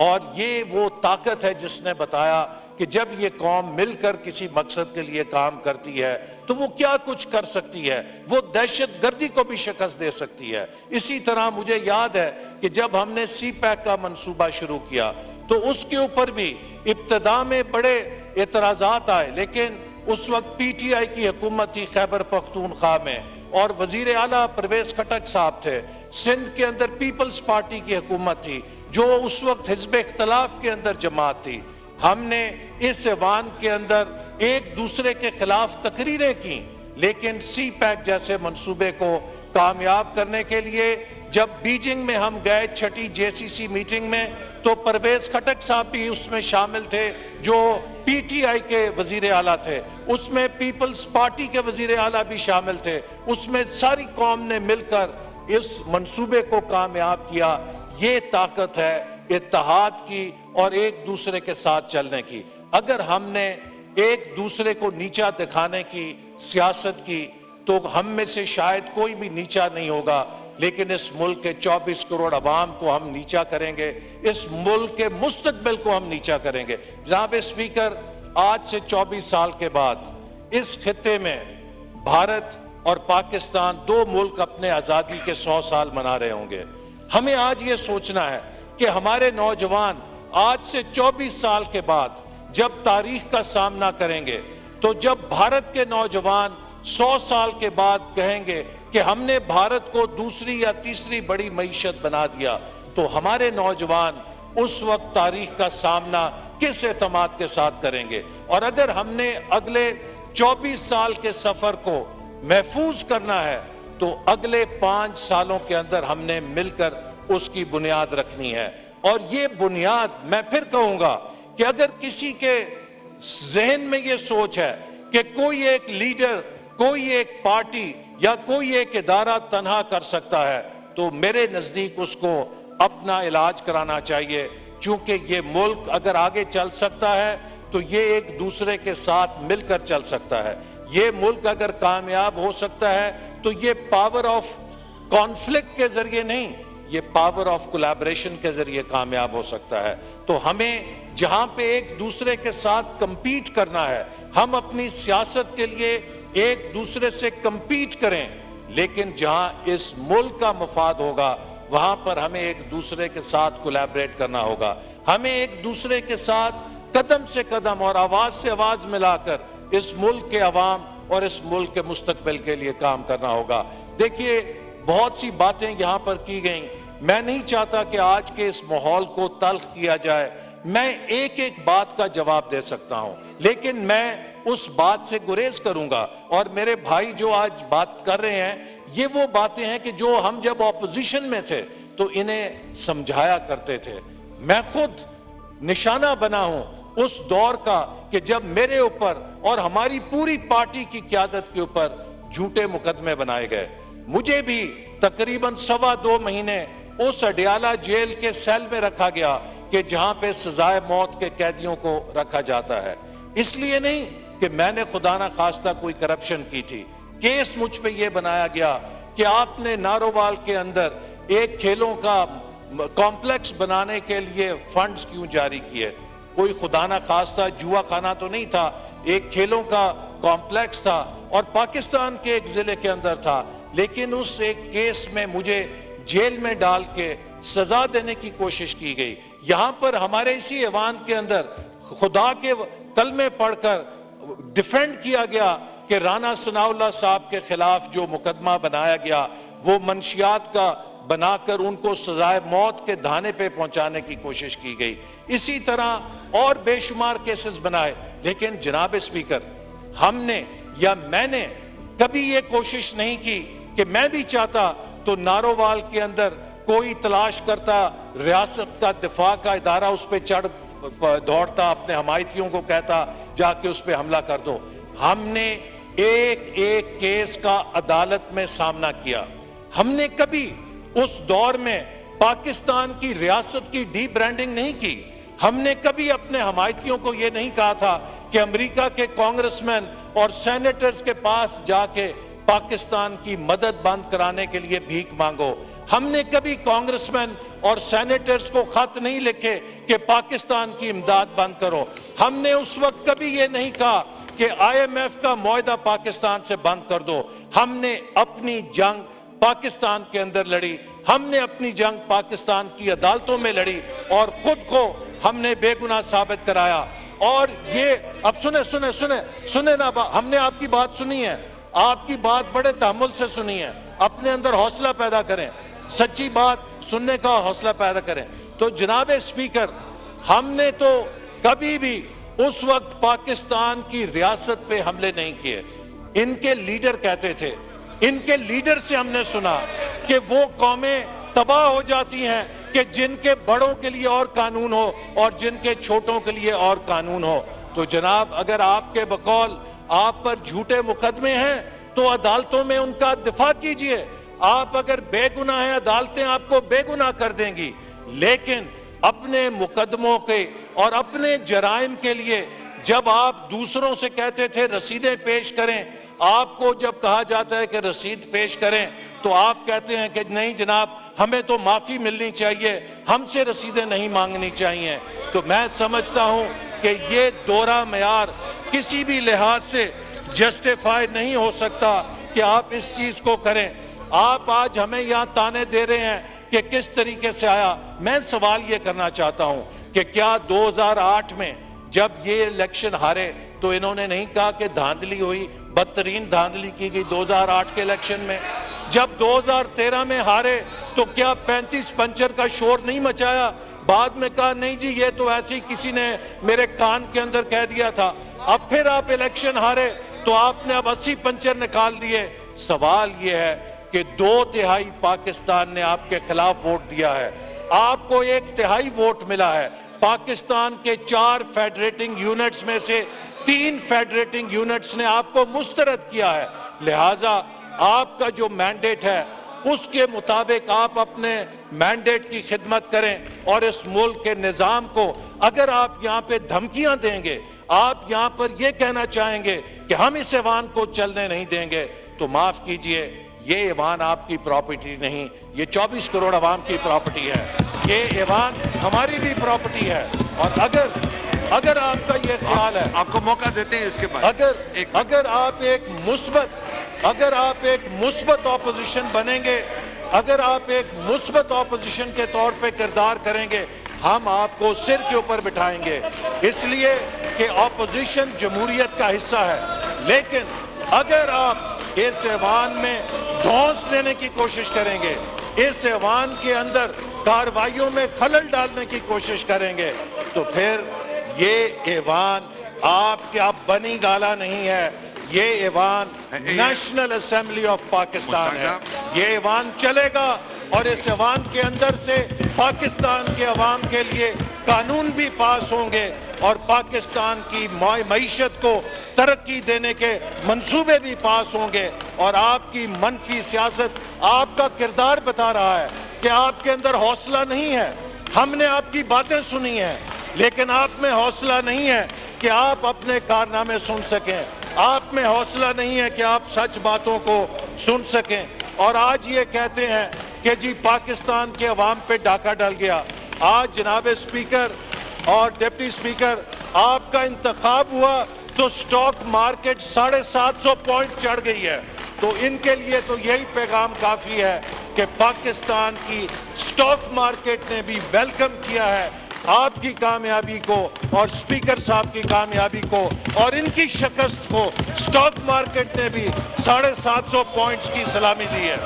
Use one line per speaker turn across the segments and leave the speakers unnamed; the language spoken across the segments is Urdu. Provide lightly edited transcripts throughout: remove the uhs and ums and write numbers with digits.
اور یہ وہ طاقت ہے جس نے بتایا کہ جب یہ قوم مل کر کسی مقصد کے لیے کام کرتی ہے تو وہ کیا کچھ کر سکتی ہے، وہ دہشت گردی کو بھی شکست دے سکتی ہے۔ اسی طرح مجھے یاد ہے کہ جب ہم نے سی پیک کا منصوبہ شروع کیا تو اس کے اوپر بھی ابتدا میں بڑے اعتراضات آئے، لیکن اس وقت پی ٹی آئی کی حکومت تھی خیبر پختونخوا میں، اور وزیر اعلیٰ پرویز خٹک صاحب تھے۔ سندھ کے اندر پیپلز پارٹی کی حکومت تھی جو اس وقت حزب اختلاف کے اندر جماعت تھی۔ ہم نے اس ایوان کے اندر ایک دوسرے کے خلاف تقریریں کی، لیکن سی پیک جیسے منصوبے کو کامیاب کرنے کے لیے جب بیجنگ میں ہم گئے 6ٹی JCC میٹنگ میں تو پرویز خٹک صاحب بھی اس میں شامل تھے جو پی ٹی آئی کے وزیر اعلیٰ تھے، اس میں پیپلز پارٹی کے وزیر اعلیٰ بھی شامل تھے، اس میں ساری قوم نے مل کر اس منصوبے کو کامیاب کیا۔ یہ طاقت ہے اتحاد کی اور ایک دوسرے کے ساتھ چلنے کی۔ اگر ہم نے ایک دوسرے کو نیچا دکھانے کی سیاست کی تو ہم میں سے شاید کوئی بھی نیچا نہیں ہوگا، لیکن اس ملک کے 24 کروڑ عوام کو ہم نیچا کریں گے، اس ملک کے مستقبل کو ہم نیچا کریں گے۔ جناب اسپیکر، آج سے 24 سال کے بعد اس خطے میں بھارت اور پاکستان دو ملک اپنے آزادی کے 100 سال منا رہے ہوں گے۔ ہمیں آج یہ سوچنا ہے کہ ہمارے نوجوان آج سے 24 سال کے بعد جب تاریخ کا سامنا کریں گے تو جب بھارت کے نوجوان 100 سال کے بعد کہیں گے کہ ہم نے بھارت کو دوسری یا تیسری بڑی معیشت بنا دیا، تو ہمارے نوجوان اس وقت تاریخ کا سامنا کس اعتماد کے ساتھ کریں گے؟ اور اگر ہم نے اگلے 24 سال کے سفر کو محفوظ کرنا ہے تو اگلے 5 سالوں کے اندر ہم نے مل کر اس کی بنیاد رکھنی ہے۔ اور یہ بنیاد میں پھر کہوں گا کہ اگر کسی کے ذہن میں یہ سوچ ہے کہ کوئی ایک لیڈر، کوئی ایک پارٹی یا کوئی ایک ادارہ تنہا کر سکتا ہے تو میرے نزدیک اس کو اپنا علاج کرانا چاہیے، چونکہ یہ ملک اگر آگے چل سکتا ہے تو یہ ایک دوسرے کے ساتھ مل کر چل سکتا ہے۔ یہ ملک اگر کامیاب ہو سکتا ہے تو یہ پاور آف کانفلکٹ کے ذریعے نہیں، یہ پاور آف کولیبریشن کے ذریعے کامیاب ہو سکتا ہے۔ تو ہمیں جہاں پہ ایک دوسرے کے ساتھ کمپیٹ کرنا ہے، ہم اپنی سیاست کے لیے ایک دوسرے سے کمپیٹ کریں، لیکن جہاں اس ملک کا مفاد ہوگا وہاں پر ہمیں ایک دوسرے کے ساتھ کولیبریٹ کرنا ہوگا۔ ہمیں ایک دوسرے کے ساتھ قدم سے قدم اور آواز سے آواز ملا کر اس ملک کے عوام اور اس ملک کے مستقبل کے لیے کام کرنا ہوگا۔ دیکھیے، بہت سی باتیں یہاں پر کی گئیں، میں نہیں چاہتا کہ آج کے اس ماحول کو تلخ کیا جائے۔ میں ایک ایک بات کا جواب دے سکتا ہوں، لیکن میں اس بات سے گریز کروں گا، اور میرے بھائی جو آج بات کر رہے ہیں یہ وہ باتیں ہیں کہ جو ہم جب اپوزیشن میں تھے تو انہیں سمجھایا کرتے تھے۔ میں خود نشانہ بنا ہوں اس دور کا کہ جب میرے اوپر اور ہماری پوری پارٹی کی قیادت کے اوپر جھوٹے مقدمے بنائے گئے۔ مجھے بھی تقریباً 2.25 مہینے اس اڈیالہ جیل کے سیل میں رکھا گیا کہ جہاں پہ سزائے موت کے قیدیوں کو رکھا جاتا ہے، اس لیے نہیں کہ میں نے خدا نہ خواستہ کوئی کرپشن کی تھی۔ کیس مجھ پہ یہ بنایا گیا کہ آپ نے نارووال کے اندر ایک کھیلوں کا کمپلیکس بنانے کے لیے فنڈز کیوں جاری کیے؟ کوئی خدا نہ خواستہ جوا خانہ تو نہیں تھا، ایک کھیلوں کا کمپلیکس تھا اور پاکستان کے ایک ضلع کے اندر تھا، لیکن اس ایک کیس میں مجھے جیل میں ڈال کے سزا دینے کی کوشش کی گئی۔ یہاں پر ہمارے اسی ایوان کے اندر خدا کے کلمے پڑھ کر ڈیفینڈ کیا گیا کہ رانا ثناء اللہ صاحب کے خلاف جو مقدمہ بنایا گیا وہ منشیات کا بنا کر ان کو سزائے موت کے دھانے پہ پہنچانے کی کوشش کی گئی۔ اسی طرح اور بے شمار کیسز بنائے، لیکن جناب اسپیکر، ہم نے یا میں نے کبھی یہ کوشش نہیں کی کہ میں بھی چاہتا تو نارووال کے اندر کوئی تلاش کرتا، ریاست کا دفاع کا ادارہ اس پہ چڑھ دوڑتا، اپنے حمایتیوں کو کہتا جا کے اس پہ حملہ کر دو۔ ہم نے ایک ایک کیس کا عدالت میں سامنا کیا۔ ہم نے کبھی اس دور میں پاکستان کی ریاست کی ڈی برانڈنگ نہیں کی۔ ہم نے کبھی اپنے حمایتیوں کو یہ نہیں کہا تھا کہ امریکہ کے کانگریس مین اور سینیٹرز کے پاس جا کے پاکستان کی مدد بند کرانے کے لیے بھیک مانگو۔ ہم نے کبھی کانگریس مین اور سینیٹرز کو خط نہیں لکھے کہ پاکستان کی امداد بند کرو. ہم نے اس وقت کبھی یہ نہیں کہا کہ IMF کا معاہدہ پاکستان سے بند کر دو. ہم نے اپنی جنگ پاکستان کے اندر لڑی, ہم نے اپنی جنگ پاکستان کی عدالتوں میں لڑی اور خود کو ہم نے بے گناہ ثابت کرایا. اور یہ اب سنیں نا, ہم نے آپ کی بات سنی ہے, آپ کی بات بڑے تحمل سے سنی ہے, اپنے اندر حوصلہ پیدا کریں, سچی بات سننے کا حوصلہ پیدا کریں. تو جناب اسپیکر, ہم نے تو کبھی بھی اس وقت پاکستان کی ریاست پہ حملے نہیں کیے. ان کے لیڈر کہتے تھے, ان کے لیڈر سے ہم نے سنا کہ وہ قومیں تباہ ہو جاتی ہیں کہ جن کے بڑوں کے لیے اور قانون ہو اور جن کے چھوٹوں کے لیے اور قانون ہو. تو جناب اگر آپ کے بقول آپ پر جھوٹے مقدمے ہیں تو عدالتوں میں ان کا دفاع کیجئے. آپ اگر بے گناہ ہیں عدالتیں آپ کو بے گناہ کر دیں گی, لیکن اپنے مقدموں کے اور اپنے جرائم کے لیے جب آپ دوسروں سے کہتے تھے رسیدیں پیش کریں, آپ کو جب کہا جاتا ہے کہ رسید پیش کریں تو آپ کہتے ہیں کہ نہیں جناب ہمیں تو معافی ملنی چاہیے, ہم سے رسیدیں نہیں مانگنی چاہیے. تو میں سمجھتا ہوں کہ یہ دوہرا معیار کسی بھی لحاظ سے جسٹیفائی نہیں ہو سکتا کہ آپ اس چیز کو کریں. آپ آج ہمیں یہاں تانے دے رہے ہیں کہ کس طریقے سے آیا. میں سوال یہ کرنا چاہتا ہوں کہ کیا 2008 میں جب یہ الیکشن ہارے تو انہوں نے نہیں کہا کہ دھاندلی ہوئی, بدترین دھاندلی کی گئی 2008 کے الیکشن میں. جب 2013 میں ہارے تو کیا 35 پنچر کا شور نہیں مچایا, بعد میں کہا نہیں جی یہ تو ایسے ہی کسی نے میرے کان کے اندر کہہ دیا تھا. اب پھر آپ الیکشن ہارے تو آپ نے اب 80 پنچر نکال دیے. سوال یہ ہے کہ 2/3 پاکستان نے آپ کے خلاف ووٹ دیا ہے, آپ کو 1/3 ووٹ ملا ہے. پاکستان کے 4 فیڈریٹنگ یونٹس میں سے 3 فیڈریٹنگ یونٹس نے آپ کو مسترد کیا ہے. لہٰذا آپ کا جو مینڈیٹ ہے اس کے مطابق آپ اپنے مینڈیٹ کی خدمت کریں اور اس ملک کے نظام کو, اگر آپ یہاں پہ دھمکیاں دیں گے, آپ یہاں پر یہ کہنا چاہیں گے کہ ہم اس ایوان کو چلنے نہیں دیں گے, تو معاف کیجئے یہ ایوان آپ کی پراپرٹی نہیں, یہ 24 کروڑ عوام کی پراپرٹی ہے. یہ ایوان ہماری بھی پراپرٹی ہے. اور اگر آپ کا یہ خیال ہے,
آپ کو موقع دیتے ہیں اس کے بعد,
اگر آپ ایک مثبت اپوزیشن بنیں گے, اگر آپ ایک مثبت اپوزیشن کے طور پہ کردار کریں گے, ہم آپ کو سر کے اوپر بٹھائیں گے. اس لیے کہ اپوزیشن جمہوریت کا حصہ ہے. لیکن اگر آپ اس ایوان میں دھونس دینے کی کوشش کریں گے, اس ایوان کے اندر کاروائیوں میں خلل ڈالنے کی کوشش کریں گے, تو پھر یہ ایوان آپ کا بنی گالا نہیں ہے, یہ ایوان نیشنل اسمبلی آف پاکستان ہے. یہ ایوان چلے گا اور اس ایوان کے اندر سے پاکستان کے عوام کے لیے قانون بھی پاس ہوں گے اور پاکستان کی معیشت کو ترقی دینے کے منصوبے بھی پاس ہوں گے. اور آپ کی منفی سیاست آپ کا کردار بتا رہا ہے کہ آپ کے اندر حوصلہ نہیں ہے. ہم نے آپ کی باتیں سنی ہیں لیکن آپ میں حوصلہ نہیں ہے کہ آپ اپنے کارنامے سن سکیں, آپ میں حوصلہ نہیں ہے کہ آپ سچ باتوں کو سن سکیں. اور آج یہ کہتے ہیں کہ جی پاکستان کے عوام پہ ڈاکہ ڈل گیا. آج جناب اسپیکر اور ڈپٹی اسپیکر آپ کا انتخاب ہوا تو سٹاک مارکیٹ 750 پوائنٹ چڑھ گئی ہے. تو ان کے لیے تو یہی پیغام کافی ہے کہ پاکستان کی سٹاک مارکیٹ نے بھی ویلکم کیا ہے آپ کی کامیابی کو اور اسپیکر صاحب کی کامیابی کو, اور ان کی شکست کو سٹاک مارکیٹ نے بھی 750 پوائنٹس کی سلامی دی ہے.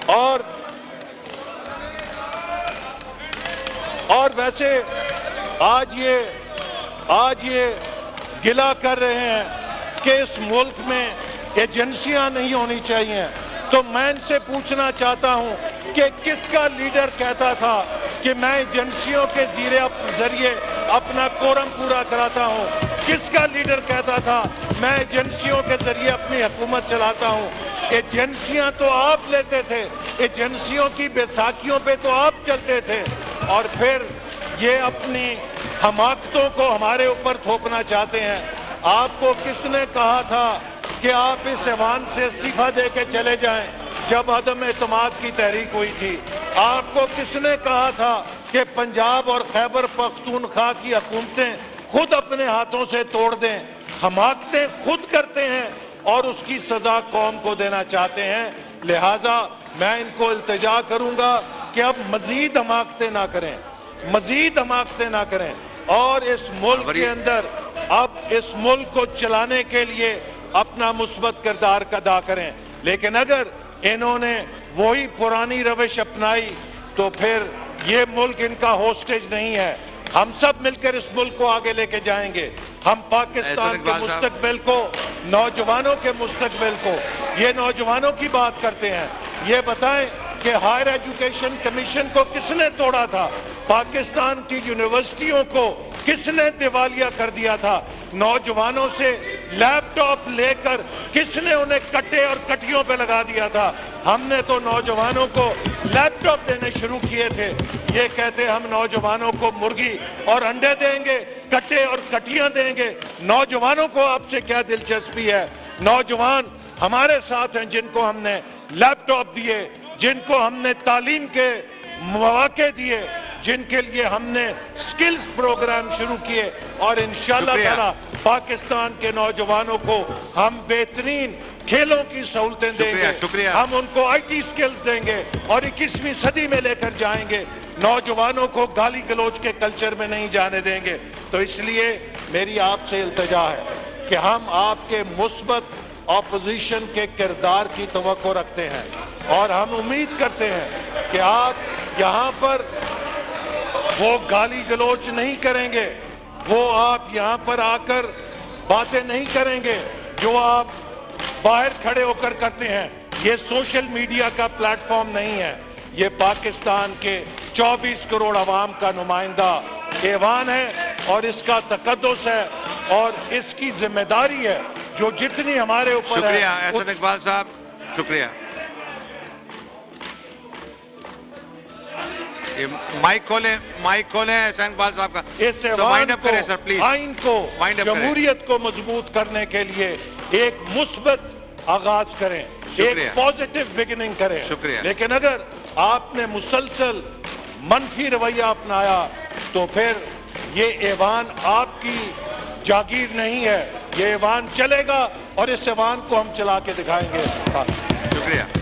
اور ویسے آج یہ گلہ کر رہے ہیں کہ اس ملک میں ایجنسیاں نہیں ہونی چاہیے. تو میں ان سے پوچھنا چاہتا ہوں کہ کس کا لیڈر کہتا تھا کہ میں ایجنسیوں کے ذریعے اپنا کورم پورا کراتا ہوں؟ کس کا لیڈر کہتا تھا میں ایجنسیوں کے ذریعے اپنی حکومت چلاتا ہوں؟ ایجنسیاں تو آپ لیتے تھے, ایجنسیوں کی بیساکھیوں پہ تو آپ چلتے تھے, اور پھر یہ اپنی حماقتوں کو ہمارے اوپر تھوپنا چاہتے ہیں. آپ کو کس نے کہا تھا کہ آپ اس ایوان سے استعفیٰ دے کے چلے جائیں؟ جب عدم اعتماد کی تحریک ہوئی تھی، آپ کو کس نے کہا تھا کہ پنجاب اور خیبر پختونخوا کی حکومتیں خود اپنے ہاتھوں سے توڑ دیں؟ حماقتیں خود کرتے ہیں اور اس کی سزا قوم کو دینا چاہتے ہیں۔ لہٰذا میں ان کو التجا کروں گا کہ اب مزید حماقتیں نہ کریں، مزید حماقتیں نہ کریں، اور اس ملک کے اندر اب اس ملک کو چلانے کے لیے اپنا مثبت کردار ادا کریں۔ لیکن اگر انہوں نے وہی پرانی روش اپنائی تو پھر یہ ملک ان کا ہوسٹیج نہیں ہے۔ ہم سب مل کر اس ملک کو آگے لے کے جائیں گے۔ ہم پاکستان کے مستقبل کو، نوجوانوں کے مستقبل کو، یہ نوجوانوں کی بات کرتے ہیں، یہ بتائیں کہ ہائر ایجوکیشن کمیشن کو کس نے توڑا تھا؟ پاکستان کی یونیورسٹیوں کو کس نے دیوالیہ کر دیا تھا؟ نوجوانوں سے لیپ ٹاپ لے کر کس نے انہیں کٹے اور کٹیوں پہ لگا دیا تھا؟ ہم نے تو نوجوانوں کو لیپ ٹاپ دینے شروع کیے تھے۔ یہ کہتے ہم نوجوانوں کو مرغی اور انڈے دیں گے، کٹے اور کٹیاں دیں گے۔ نوجوانوں کو آپ سے کیا دلچسپی ہے؟ نوجوان ہمارے ساتھ ہیں جن کو ہم نے لیپ ٹاپ دیے، جن کو ہم نے تعلیم کے مواقع دیے، جن کے لیے ہم نے سکلز پروگرام شروع کیے، اور انشاءاللہ تعالی پاکستان کے نوجوانوں کو ہم بہترین کھیلوں کی سہولتیں دیں گے، ہم ان کو آئی ٹی سکلز دیں گے اور 21ویں صدی میں لے کر جائیں گے۔ نوجوانوں کو گالی گلوچ کے کلچر میں نہیں جانے دیں گے۔ تو اس لیے میری آپ سے التجا ہے کہ ہم آپ کے مثبت اپوزیشن کے کردار کی توقع رکھتے ہیں، اور ہم امید کرتے ہیں کہ آپ یہاں پر وہ گالی گلوچ نہیں کریں گے، وہ آپ یہاں پر آ کر باتیں نہیں کریں گے جو آپ باہر کھڑے ہو کر کرتے ہیں۔ یہ سوشل میڈیا کا پلیٹ فارم نہیں ہے، یہ پاکستان کے 24 کروڑ عوام کا نمائندہ ایوان ہے، اور اس کا تقدس ہے اور اس کی ذمہ داری ہے جو جتنی ہمارے اوپر ہے۔
شکریہ احسن اقبال صاحب، شکریہ۔ مائک کھولیں احسن اقبال صاحب کا۔
اس ایوان کو، آئین کو، جمہوریت کو مضبوط کرنے کے لیے ایک مثبت آغاز کریں، ایک پازیٹیو بگننگ کریں۔ لیکن اگر آپ نے مسلسل منفی رویہ اپنایا تو پھر یہ ایوان آپ کی جاگیر نہیں ہے، یہ ایوان چلے گا اور اس ایوان کو ہم چلا کے دکھائیں گے۔
شکریہ۔